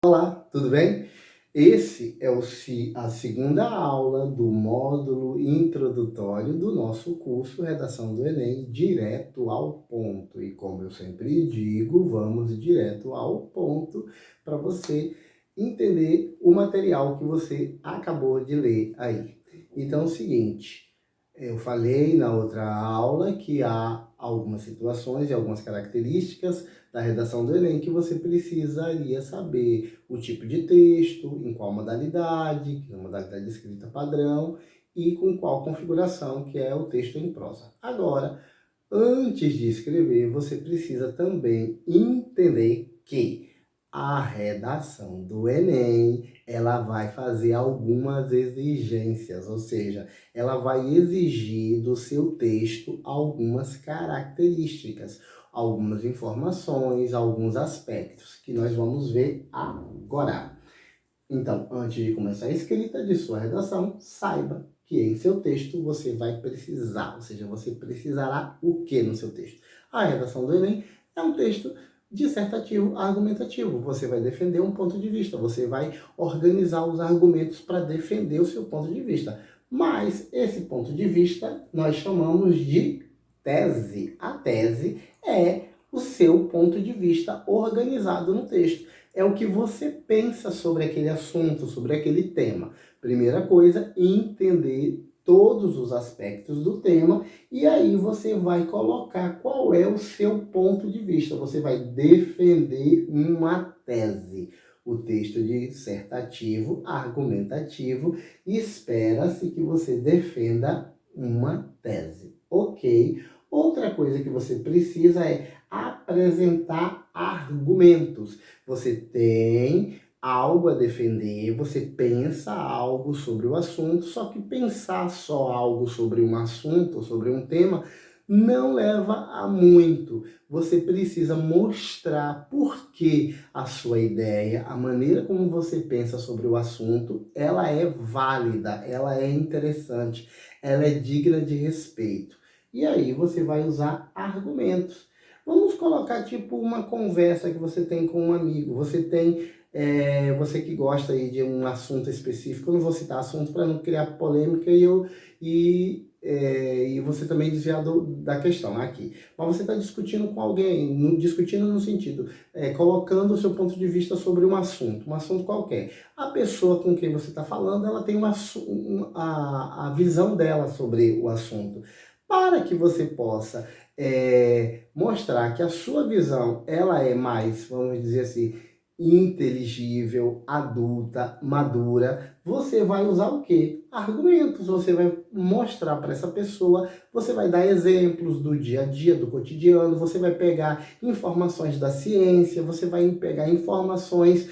Olá, tudo bem? Esse é a segunda aula do módulo introdutório do nosso curso Redação do Enem, direto ao ponto. E como eu sempre digo, vamos direto ao ponto para você entender o material que você acabou de ler aí. Então é o seguinte, eu falei na outra aula que há algumas situações e algumas características da redação do Enem que você precisaria saber o tipo de texto, em qual modalidade, que é a modalidade de escrita padrão, e com qual configuração, que é o texto em prosa. Agora, antes de escrever, você precisa também entender que a redação do Enem, ela vai fazer algumas exigências, ou seja, ela vai exigir do seu texto algumas características, algumas informações, alguns aspectos que nós vamos ver agora. Então, antes de começar a escrita de sua redação, saiba que em seu texto você vai precisar, ou seja, você precisará o que no seu texto? A redação do Enem é um texto dissertativo, argumentativo. Você vai defender um ponto de vista, você vai organizar os argumentos para defender o seu ponto de vista. Mas esse ponto de vista nós chamamos de tese. A tese é o seu ponto de vista organizado no texto. É o que você pensa sobre aquele assunto, sobre aquele tema. Primeira coisa, entender todos os aspectos do tema e aí você vai colocar qual é o seu ponto de vista. Você vai defender uma tese. O texto dissertativo, argumentativo, espera-se que você defenda uma tese. Ok? Outra coisa que você precisa é apresentar argumentos. Você tem algo a defender, você pensa algo sobre o assunto, só que pensar só algo sobre um assunto, sobre um tema, não leva a muito. Você precisa mostrar por que a sua ideia, a maneira como você pensa sobre o assunto, ela é válida, ela é interessante, ela é digna de respeito. E aí você vai usar argumentos. Vamos colocar tipo uma conversa que você tem com um amigo. Você que gosta aí de um assunto específico. Eu não vou citar assunto para não criar polêmica e você também desviar da questão aqui. Mas você está discutindo com alguém, discutindo no sentido, colocando o seu ponto de vista sobre um assunto qualquer. A pessoa com quem você está falando, ela tem a visão dela sobre o assunto. Para que você possa mostrar que a sua visão ela é mais, vamos dizer assim, inteligível, adulta, madura, você vai usar o quê? Argumentos. Você vai mostrar para essa pessoa, você vai dar exemplos do dia a dia, do cotidiano, você vai pegar informações da ciência, você vai pegar informações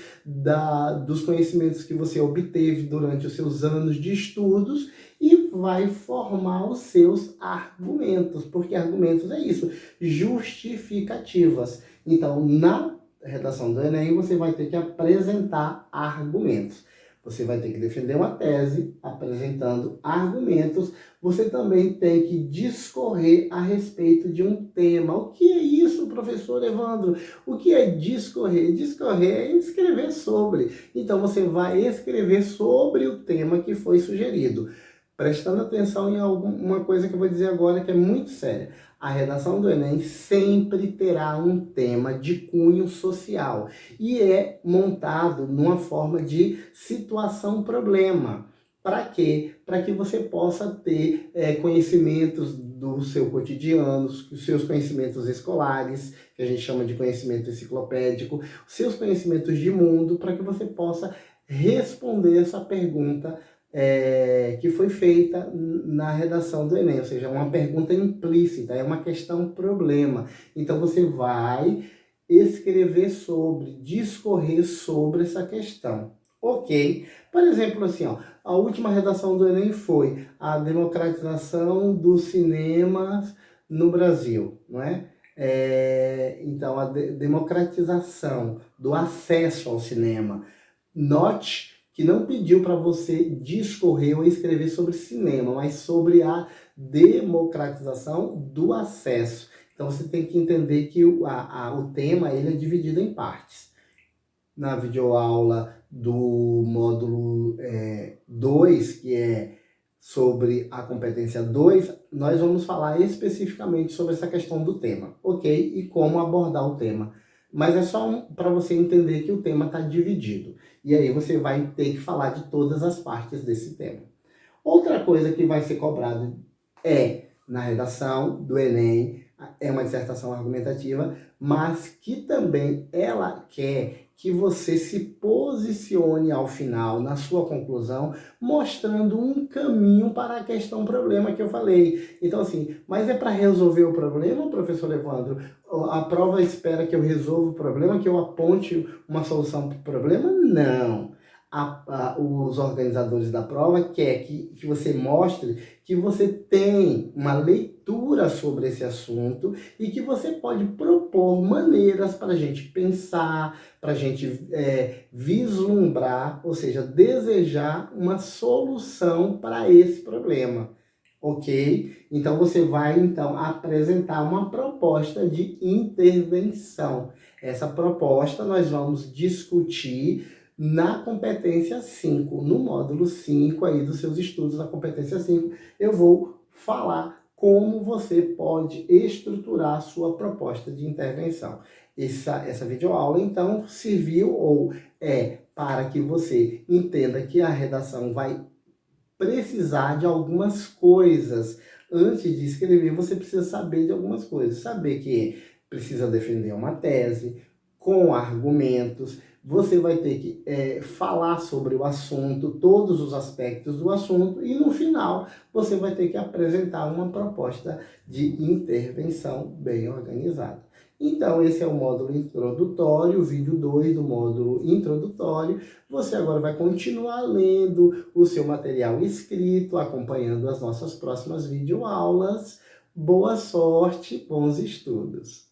dos conhecimentos que você obteve durante os seus anos de estudos e vai formar os seus argumentos, porque argumentos é isso, justificativas. Então, na redação do Enem, você vai ter que apresentar argumentos. Você vai ter que defender uma tese apresentando argumentos. Você também tem que discorrer a respeito de um tema. O que é isso, professor Evandro? O que é discorrer? Discorrer é escrever sobre. Então, você vai escrever sobre o tema que foi sugerido. Prestando atenção em alguma coisa que eu vou dizer agora que é muito séria. A redação do Enem sempre terá um tema de cunho social e é montado numa forma de situação-problema. Para quê? Para que você possa ter conhecimentos do seu cotidiano, os seus conhecimentos escolares, que a gente chama de conhecimento enciclopédico, os seus conhecimentos de mundo, para que você possa responder essa pergunta que foi feita na redação do Enem, ou seja, uma pergunta implícita, é uma questão problema. Então você vai escrever sobre, discorrer sobre essa questão. Ok? Por exemplo, assim, ó, a última redação do Enem foi a democratização dos cinemas no Brasil, não é? Então, a democratização do acesso ao cinema. Note que não pediu para você discorrer ou escrever sobre cinema, mas sobre a democratização do acesso. Então você tem que entender que o tema ele é dividido em partes. na videoaula do módulo 2, que é sobre a competência 2, nós vamos falar especificamente sobre essa questão do tema, ok? E como abordar o tema. Mas é só para você entender que o tema está dividido. E aí você vai ter que falar de todas as partes desse tema. Outra coisa que vai ser cobrado na redação do Enem, é uma dissertação argumentativa, mas que também ela quer que você se posicione ao final, na sua conclusão, mostrando um caminho para a questão problema que eu falei. Então, assim, mas é para resolver o problema, professor Evandro? A prova espera que eu resolva o problema, que eu aponte uma solução para o problema? Não. Os organizadores da prova querem que você mostre que você tem uma leitura sobre esse assunto e que você pode propor maneiras para a gente pensar, para a gente vislumbrar, ou seja, desejar uma solução para esse problema, ok? Então você vai então apresentar uma proposta de intervenção. Essa proposta nós vamos discutir na competência 5, no módulo 5 aí dos seus estudos da competência 5, eu vou falar como você pode estruturar a sua proposta de intervenção. Essa videoaula, então, serviu ou para que você entenda que a redação vai precisar de algumas coisas. Antes de escrever, você precisa saber de algumas coisas. Saber que precisa defender uma tese com argumentos. Você vai ter que falar sobre o assunto, todos os aspectos do assunto, e no final você vai ter que apresentar uma proposta de intervenção bem organizada. Então, esse é o módulo introdutório, o vídeo 2 do módulo introdutório. Você agora vai continuar lendo o seu material escrito, acompanhando as nossas próximas videoaulas. Boa sorte, bons estudos!